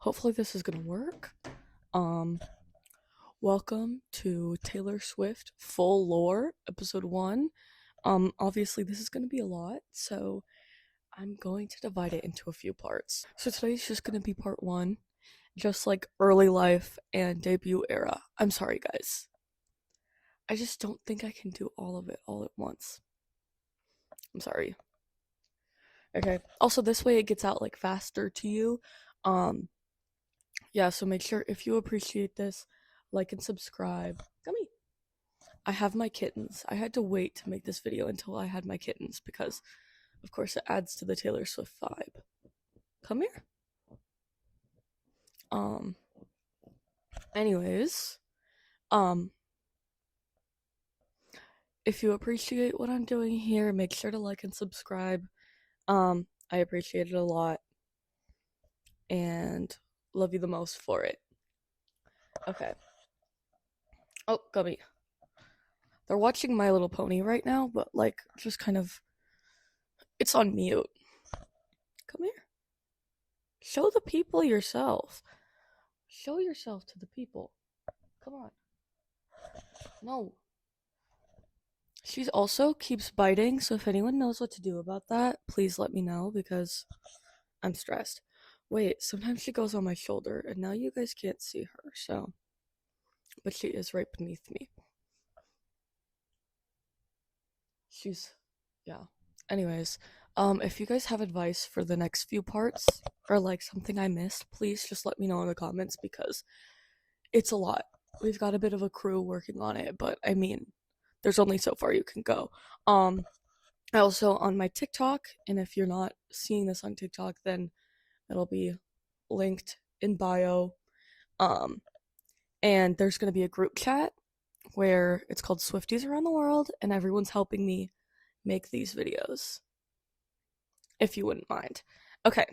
Hopefully this is gonna work. Um, Welcome to Taylor Swift Full Lore, episode 1. Obviously this is gonna be a lot, so I'm going to divide it into a few parts. So today's just gonna be part 1, just like early life and debut era. I'm sorry, guys. I just don't think I can do all of it all at once. I'm sorry. Okay. Also, this way it gets out like faster to you. Um, yeah, so make sure if you appreciate this, like and subscribe. Gummy. I have my kittens. I had to wait to make this video until I had my kittens because, of course, it adds to the Taylor Swift vibe. Come here. Um, Anyways, um, if you appreciate what I'm doing here, make sure to like and subscribe. I appreciate it a lot and love you the most for it. Okay. Oh, Gummy. They're watching My Little Pony right now, but like just kind of it's on mute. Come here. Show the people yourself. Show yourself to the people. Come on. No. She also keeps biting, so if anyone knows what to do about that, please let me know because I'm stressed. Wait, sometimes she goes on my shoulder, and now you guys can't see her, so. But she is right beneath me. Yeah. Anyways, if you guys have advice for the next few parts, or like something I missed, please just let me know in the comments because it's a lot. We've got a bit of a crew working on it, but I mean, there's only so far you can go. I also on my TikTok, and if you're not seeing this on TikTok, then it'll be linked in bio. And there's gonna be a group chat where it's called Swifties Around the World, and everyone's helping me make these videos. If you wouldn't mind. Okay.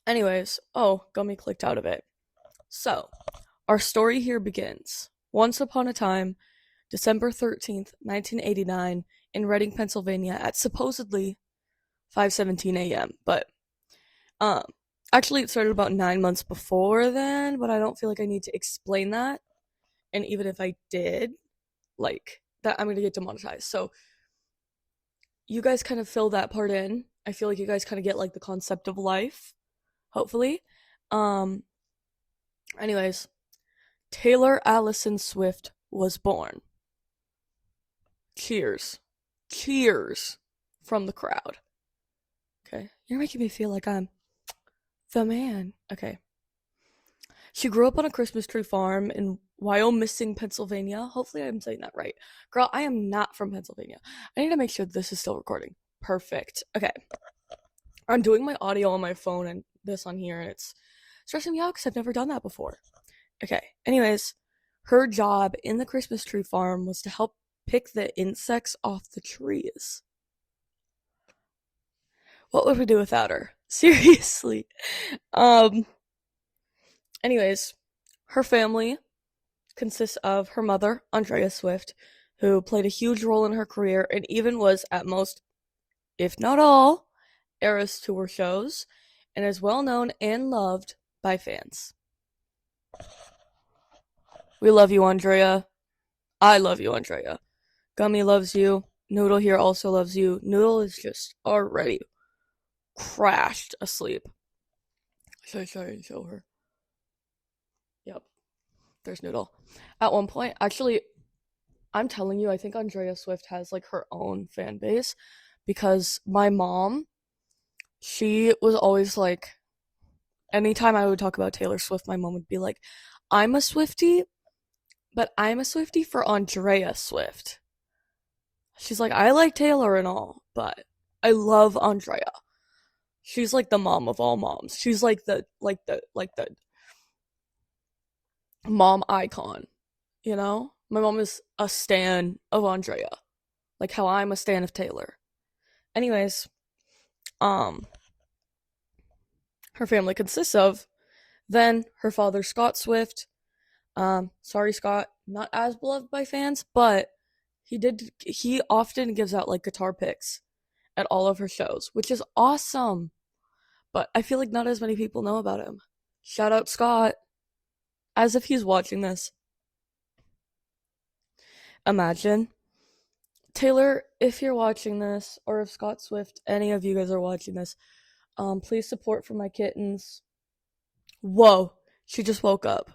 Anyways, Gummy clicked out of it. So, our story here begins. Once upon a time, December 13th, 1989, in Reading, Pennsylvania, at supposedly 5:17 a.m. But, actually, it started about 9 months before then, but I don't feel like I need to explain that. And even if I did, like, that I'm gonna get demonetized. So, you guys kind of fill that part in. I feel like you guys kind of get, like, the concept of life, hopefully. Anyways, Taylor Allison Swift was born. Cheers. Cheers from the crowd. Okay. You're making me feel like I'm the man. Okay. She grew up on a Christmas tree farm in Wyomissing, Pennsylvania. Hopefully I'm saying that right. Girl, I am not from Pennsylvania. I need to make sure this is still recording. Perfect. Okay. I'm doing my audio on my phone and this on here, and it's stressing me out because I've never done that before. Okay. Anyways, her job in the Christmas tree farm was to help pick the insects off the trees. What would we do without her? Seriously. Anyways, her family consists of her mother, Andrea Swift, who played a huge role in her career and even was at most, if not all, Eras Tour shows, and is well known and loved by fans. We love you, Andrea. I love you, Andrea. Gummy loves you. Noodle here also loves you. Noodle is just already crashed asleep. Should I try and show her? Yep. There's Noodle. At one point, actually, I'm telling you, I think Andrea Swift has like her own fan base because my mom, she was always like, anytime I would talk about Taylor Swift, my mom would be like, I'm a Swiftie, but I'm a Swiftie for Andrea Swift. She's like, I like Taylor and all, but I love Andrea. She's like the mom of all moms. She's like the mom icon, you know? My mom is a stan of Andrea, like how I'm a stan of Taylor. Anyways, her family consists of then her father, Scott Swift. Sorry, Scott, not as beloved by fans, but he often gives out like guitar picks at all of her shows, which is awesome. But I feel like not as many people know about him. Shout out Scott. As if he's watching this. Imagine. Taylor, if you're watching this, or if Scott Swift, any of you guys are watching this, please support for my kittens. Whoa, she just woke up.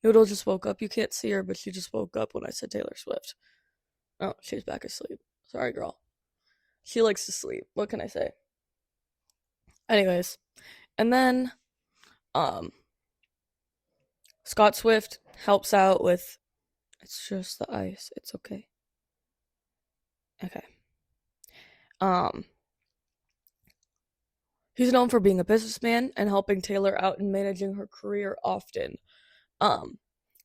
Noodle just woke up. You can't see her, but she just woke up when I said Taylor Swift. Oh, she's back asleep. Sorry, girl. She likes to sleep. What can I say? Anyways, and then, um, Scott Swift helps out with. It's just the ice. It's okay. Okay. Um, he's known for being a businessman and helping Taylor out in managing her career often. Um,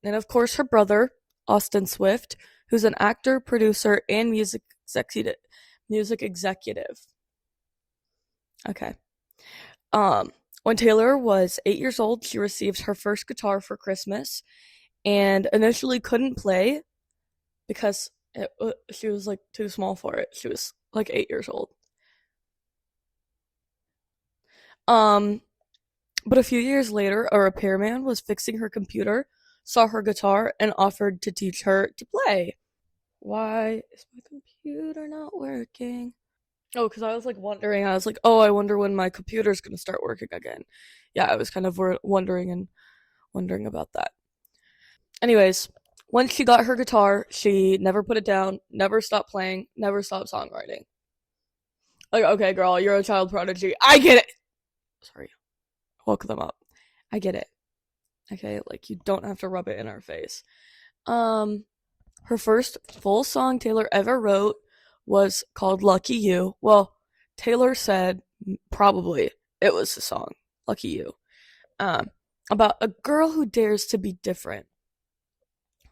and of course, her brother, Austin Swift, who's an actor, producer, and music executive. Music executive. Okay. When Taylor was 8 years old, she received her first guitar for Christmas, and initially couldn't play because she was like too small for it. She was like 8 years old. Um, but a few years later, a repairman was fixing her computer, saw her guitar, and offered to teach her to play. Why is my computer not working? Oh, because I was like wondering. I was like, oh, I wonder when my computer's gonna start working again. Yeah, I was kind of wondering about that. Anyways, once she got her guitar, she never put it down, never stopped playing, never stopped songwriting. Like, okay, girl, you're a child prodigy. I get it. Sorry, woke them up. I get it. Okay, like you don't have to rub it in our face. Um, her first full song Taylor ever wrote was called Lucky You. Well, Taylor said probably it was the song Lucky You. Um, about a girl who dares to be different.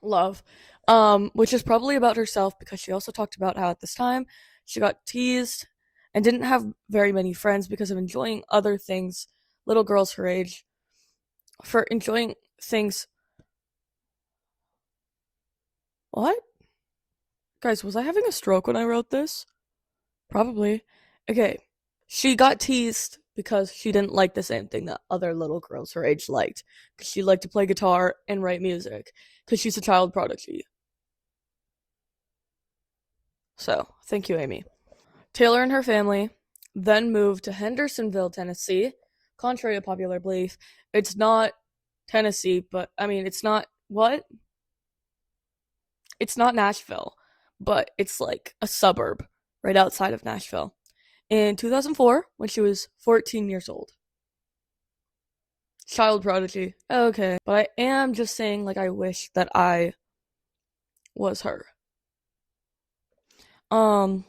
Love. Which is probably about herself because she also talked about how at this time she got teased and didn't have very many friends because of enjoying other things, little girls her age, for enjoying things. What? Guys, was I having a stroke when I wrote this? Probably. Okay. She got teased because she didn't like the same thing that other little girls her age liked. Because she liked to play guitar and write music. Because she's a child prodigy. So, thank you, Amy. Taylor and her family then moved to Hendersonville, Tennessee. Contrary to popular belief, it's not Tennessee, but I mean, it's not what? It's not Nashville, but it's like a suburb right outside of Nashville. In 2004, when she was 14 years old. Child prodigy. Okay, but I am just saying, like, I wish that I was her. Um,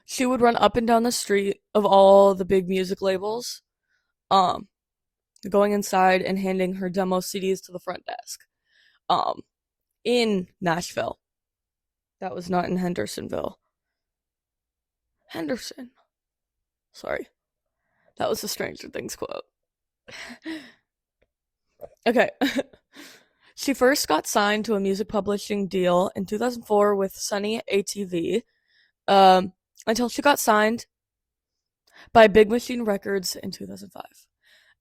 she would run up and down the street of all the big music labels, um, going inside and handing her demo CDs to the front desk. Um, in Nashville. That was not in Hendersonville. Henderson. Sorry. That was a Stranger Things quote. Okay. She first got signed to a music publishing deal in 2004 with Sony ATV, until she got signed by Big Machine Records in 2005.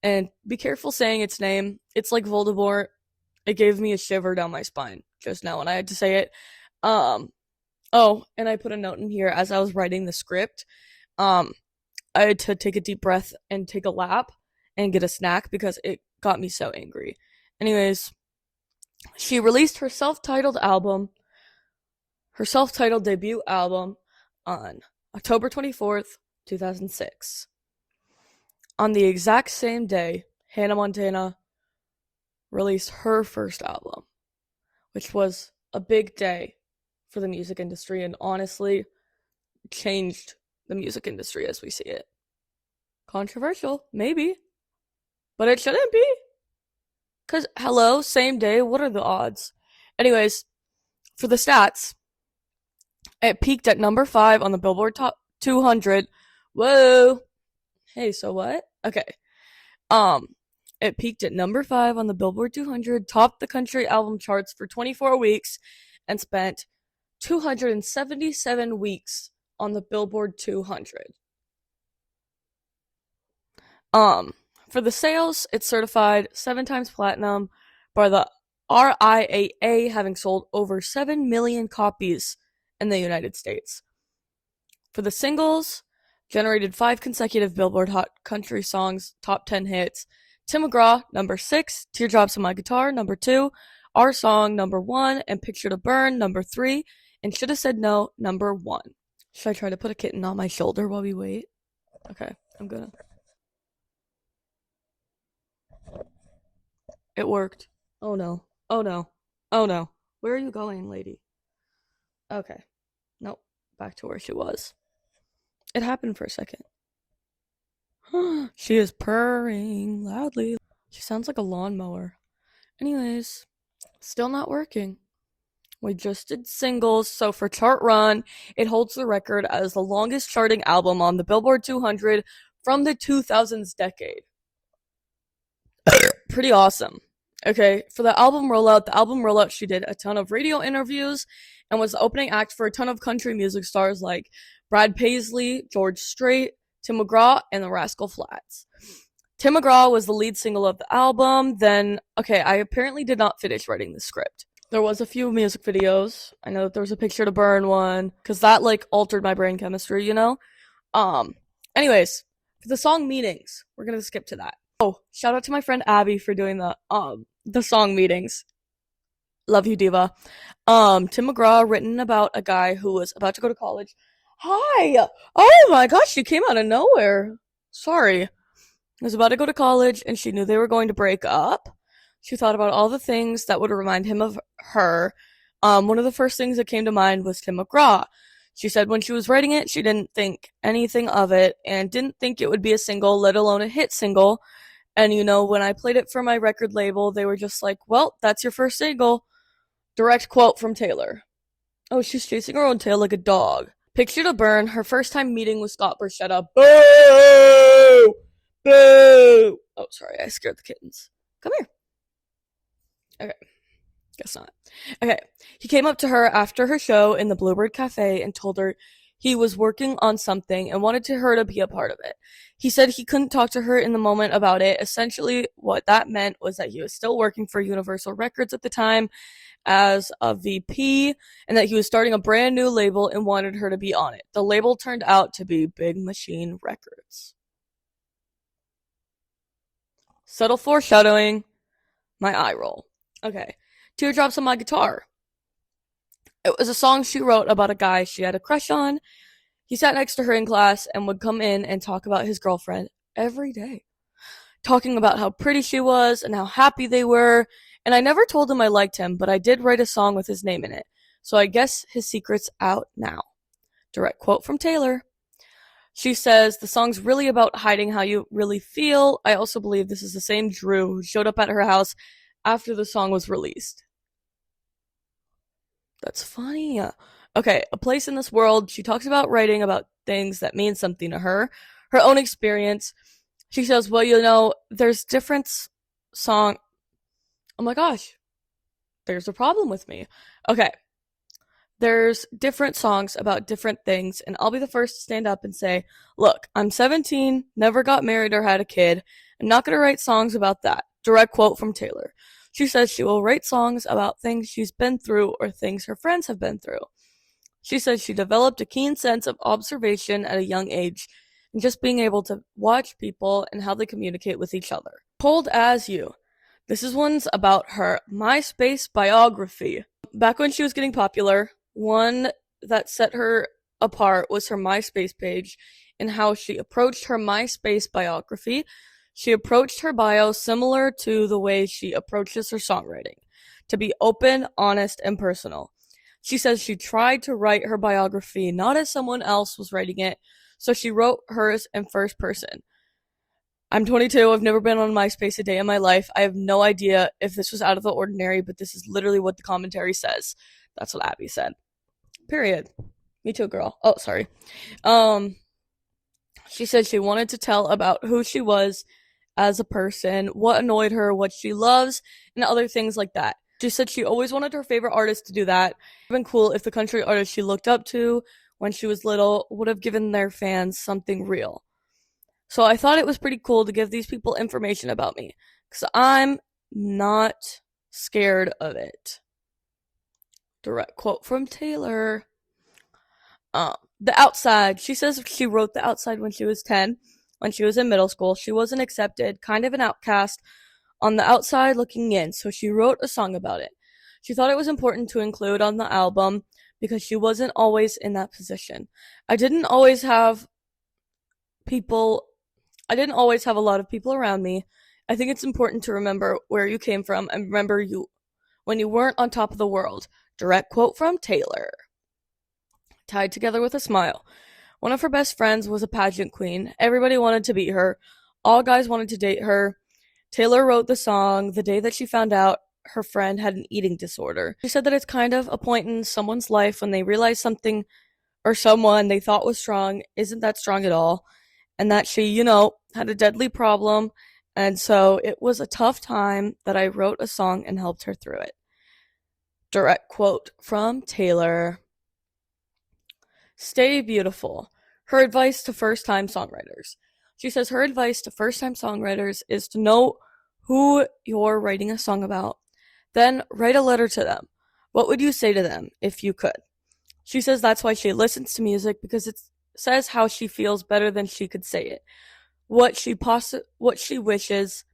And be careful saying its name. It's like Voldemort. It gave me a shiver down my spine just now when I had to say it. Oh, and I put a note in here as I was writing the script. I had to take a deep breath and take a lap and get a snack because it got me so angry. Anyways, she released her self-titled debut album on October 24th, 2006. On the exact same day, Hannah Montana released her first album, which was a big day for the music industry and honestly changed the music industry as we see it. Controversial, maybe, but it shouldn't be. Because, hello, same day, what are the odds? Anyways, for the stats, it peaked at number 5 on the Billboard Top 200. Whoa. Hey, so what? Okay. It peaked at number 5 on the Billboard 200, topped the country album charts for 24 weeks, and spent 277 weeks on the Billboard 200. For the sales, it's certified 7 times platinum by the RIAA, having sold over 7 million copies in the United States. For the singles, generated 5 consecutive Billboard Hot Country Songs top 10 hits. Tim McGraw, number 6, Teardrops on My Guitar, number 2, Our Song, number 1, and Picture to Burn, number 3, and Shoulda Said No, number 1. Should I try to put a kitten on my shoulder while we wait? Okay, I'm gonna. It worked. Oh no. Oh no. Oh no. Where are you going, lady? Okay. Nope. Back to where she was. It happened for a second. She is purring loudly. She sounds like a lawnmower. Anyways, still not working. We just did singles, so for Chart Run, it holds the record as the longest charting album on the Billboard 200 from the 2000s decade. Pretty awesome. Okay, for the album rollout, she did a ton of radio interviews and was the opening act for a ton of country music stars like Brad Paisley, George Strait, Tim McGraw, and the Rascal Flatts. Tim McGraw was the lead single of the album. Then, okay, I apparently did not finish writing the script. There was a few music videos. I know that there was a Picture to Burn one, because that, like, altered my brain chemistry, you know? Anyways, for the song Meetings, we're gonna skip to that. Oh, shout out to my friend Abby for doing the song Meetings. Love you, diva. Tim McGraw, written about a guy who was about to go to college. Hi! Oh my gosh, she came out of nowhere. Sorry. He was about to go to college, and she knew they were going to break up. She thought about all the things that would remind him of her. One of the first things that came to mind was Tim McGraw. She said when she was writing it, she didn't think anything of it, and didn't think it would be a single, let alone a hit single. And, you know, when I played it for my record label, they were just like, well, that's your first single. Direct quote from Taylor. Oh, she's chasing her own tail like a dog. Picture to Burn, her first time meeting with Scott Borchetta. Boo! Boo! Oh, sorry, I scared the kittens. Come here. Okay. Guess not. Okay. He came up to her after her show in the Bluebird Cafe and told her he was working on something and wanted her to be a part of it. He said he couldn't talk to her in the moment about it. Essentially, what that meant was that he was still working for Universal Records at the time as a VP, and that he was starting a brand new label and wanted her to be on it. The label turned out to be Big Machine Records. Subtle foreshadowing. My eye roll. Okay. Teardrops on My Guitar. It was a song she wrote about a guy she had a crush on. He sat next to her in class and would come in and talk about his girlfriend every day. Talking about how pretty she was and how happy they were. And I never told him I liked him, but I did write a song with his name in it. So I guess his secret's out now. Direct quote from Taylor. She says, the song's really about hiding how you really feel. I also believe this is the same Drew who showed up at her house after the song was released. That's funny. Okay, A Place in This World. She talks about writing about things that mean something to her. Her own experience. She says, well, you know, there's different song. Oh my gosh. There's a problem with me. Okay. There's different songs about different things, and I'll be the first to stand up and say, look, I'm 17, never got married or had a kid. I'm not going to write songs about that. Direct quote from Taylor. She says she will write songs about things she's been through or things her friends have been through. She says she developed a keen sense of observation at a young age and just being able to watch people and how they communicate with each other. Cold as You. This is one's about her MySpace biography. Back when she was getting popular, one that set her apart was her MySpace page and how she approached her MySpace biography. She approached her bio similar to the way she approaches her songwriting, to be open, honest, and personal. She says she tried to write her biography not as someone else was writing it, so she wrote hers in first person. I'm 22, I've never been on MySpace a day in my life. I have no idea if this was out of the ordinary, but this is literally what the commentary says. That's what Abby said. Period. Me too, girl. Oh, sorry. She said she wanted to tell about who she was as a person, what annoyed her, what she loves, and other things like that. She said she always wanted her favorite artist to do that. It would have been cool if the country artists she looked up to when she was little would have given their fans something real. So I thought it was pretty cool to give these people information about me, because I'm not scared of it. Direct quote from Taylor. The Outside. She says she wrote The Outside when she was 10, when she was in middle school. She wasn't accepted, kind of an outcast, on the outside looking in, so she wrote a song about it. She thought it was important to include on the album because she wasn't always in that position. I didn't always have people, I didn't always have a lot of people around me. I think it's important to remember where you came from and remember you when you weren't on top of the world. Direct quote from Taylor. Tied together with a smile. One of her best friends was a pageant queen. Everybody wanted to be her. All guys wanted to date her. Taylor wrote the song the day that she found out her friend had an eating disorder. She said that it's kind of a point in someone's life when they realize something or someone they thought was strong isn't that strong at all, and that she, had a deadly problem, and so it was a tough time that I wrote a song and helped her through it. Direct quote from Taylor. Stay beautiful. Her advice to first-time songwriters. She says her advice to first-time songwriters is to know who you're writing a song about. Then write a letter to them. What would you say to them if you could? She says that's why she listens to music, because it says how she feels better than she could say it. What she wishes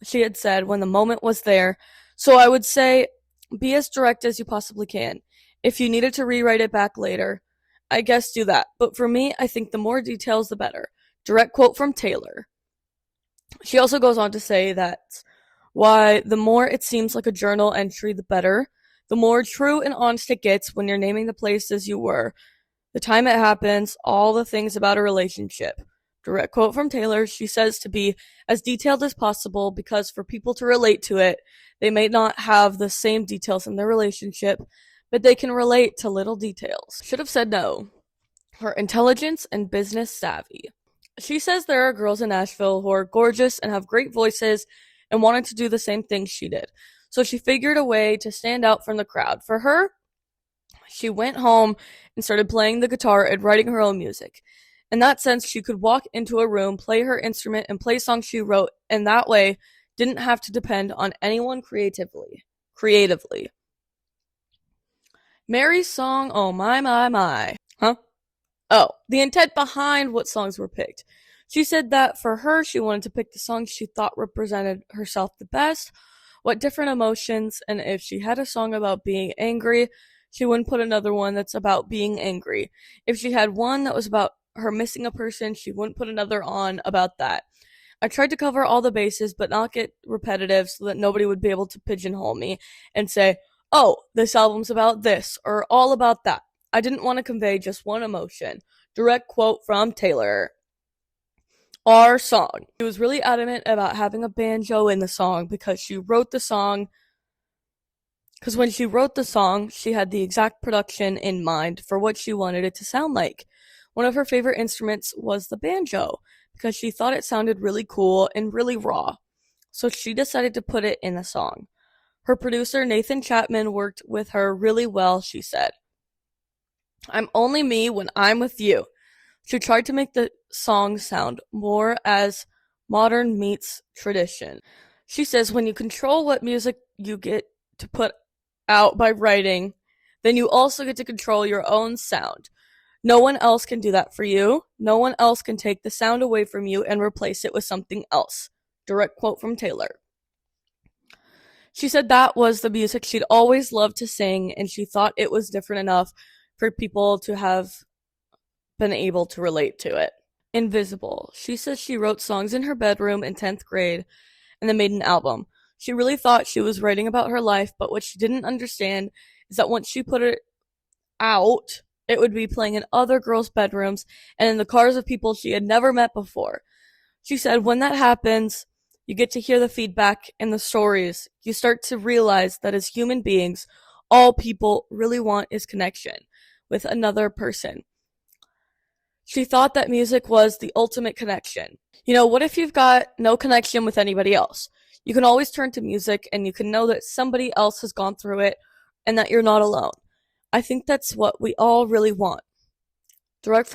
she had said when the moment was there. So I would say be as direct as you possibly can. If you needed to rewrite it back later, I guess do that. But for me, I think the more details, the better. Direct quote from Taylor. She also goes on to say that why the more it seems like a journal entry, the better. The more true and honest it gets when you're naming the places you were, the time it happens, all the things about a relationship. Direct quote from Taylor. She says to be as detailed as possible because for people to relate to it, they may not have the same details in their relationship, but they can relate to little details. Should have said no. Her intelligence and business savvy. She says there are girls in Nashville who are gorgeous and have great voices and wanted to do the same thing she did. So she figured a way to stand out from the crowd. For her, she went home and started playing the guitar and writing her own music. In that sense, she could walk into a room, play her instrument, and play songs she wrote, and that way didn't have to depend on anyone creatively. Mary's song, oh my. Huh? Oh, the intent behind what songs were picked. She said that for her, she wanted to pick the songs she thought represented herself the best, what different emotions, and if she had a song about being angry, she wouldn't put another one that's about being angry. If she had one that was about her missing a person, she wouldn't put another on about that. I tried to cover all the bases, but not get repetitive so that nobody would be able to pigeonhole me and say, oh, this album's about this, or all about that. I didn't want to convey just one emotion. Direct quote from Taylor. Our song. She was really adamant about having a banjo in the song because when she wrote the song, she had the exact production in mind for what she wanted it to sound like. One of her favorite instruments was the banjo because she thought it sounded really cool and really raw. So she decided to put it in the song. Her producer, Nathan Chapman, worked with her really well, she said. I'm only me when I'm with you. She tried to make the song sound more as modern meets tradition. She says when you control what music you get to put out by writing, then you also get to control your own sound. No one else can do that for you. No one else can take the sound away from you and replace it with something else. Direct quote from Taylor. She said that was the music she'd always loved to sing, and she thought it was different enough for people to have been able to relate to it. Invisible. She says she wrote songs in her bedroom in 10th grade and then made an album. She really thought she was writing about her life, but what she didn't understand is that once she put it out, it would be playing in other girls' bedrooms and in the cars of people she had never met before. She said when that happens, you get to hear the feedback and the stories. You start to realize that as human beings, all people really want is connection with another person. She thought that music was the ultimate connection. What if you've got no connection with anybody else? You can always turn to music and you can know that somebody else has gone through it and that you're not alone. I think that's what we all really want. Direct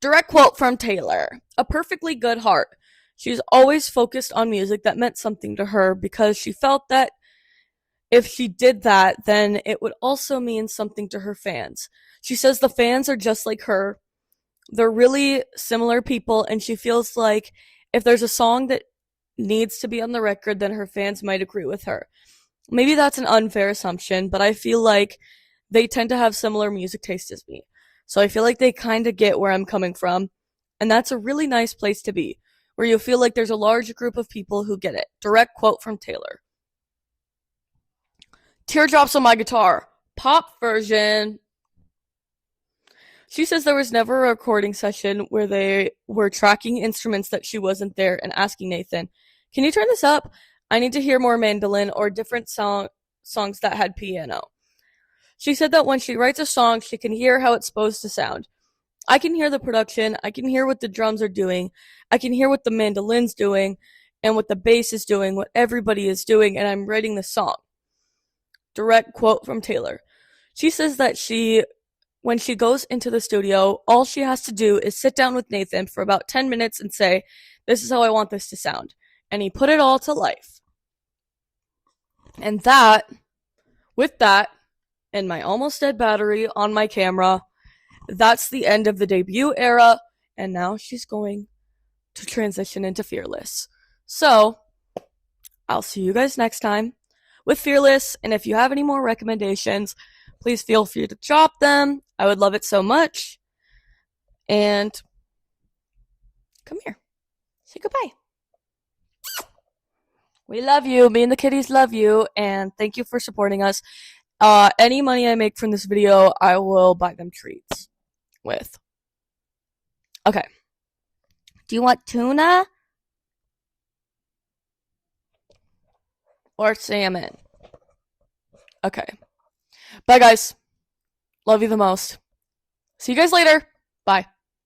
Direct quote from Taylor. A perfectly good heart. She's always focused on music that meant something to her because she felt that if she did that, then it would also mean something to her fans. She says the fans are just like her. They're really similar people, and she feels like if there's a song that needs to be on the record, then her fans might agree with her. Maybe that's an unfair assumption, but I feel like they tend to have similar music taste as me. So I feel like they kind of get where I'm coming from. And that's a really nice place to be, where you feel like there's a large group of people who get it. Direct quote from Taylor. Teardrops on my guitar. Pop version. She says there was never a recording session where they were tracking instruments that she wasn't there and asking Nathan, "Can you turn this up? I need to hear more mandolin or different songs that had piano." She said that when she writes a song, she can hear how it's supposed to sound. I can hear the production, I can hear what the drums are doing, I can hear what the mandolin's doing, and what the bass is doing, what everybody is doing, and I'm writing the song. Direct quote from Taylor. She says that when she goes into the studio, all she has to do is sit down with Nathan for about 10 minutes and say, "This is how I want this to sound." And he put it all to life. And with that, and my almost dead battery on my camera, that's the end of the debut era, and now she's going to transition into Fearless. So, I'll see you guys next time with Fearless, and if you have any more recommendations, please feel free to drop them. I would love it so much. And come here. Say goodbye. We love you. Me and the kitties love you, and thank you for supporting us. Any money I make from this video, I will buy them treats with. Okay. Do you want tuna? Or salmon? Okay. Bye, guys. Love you the most. See you guys later.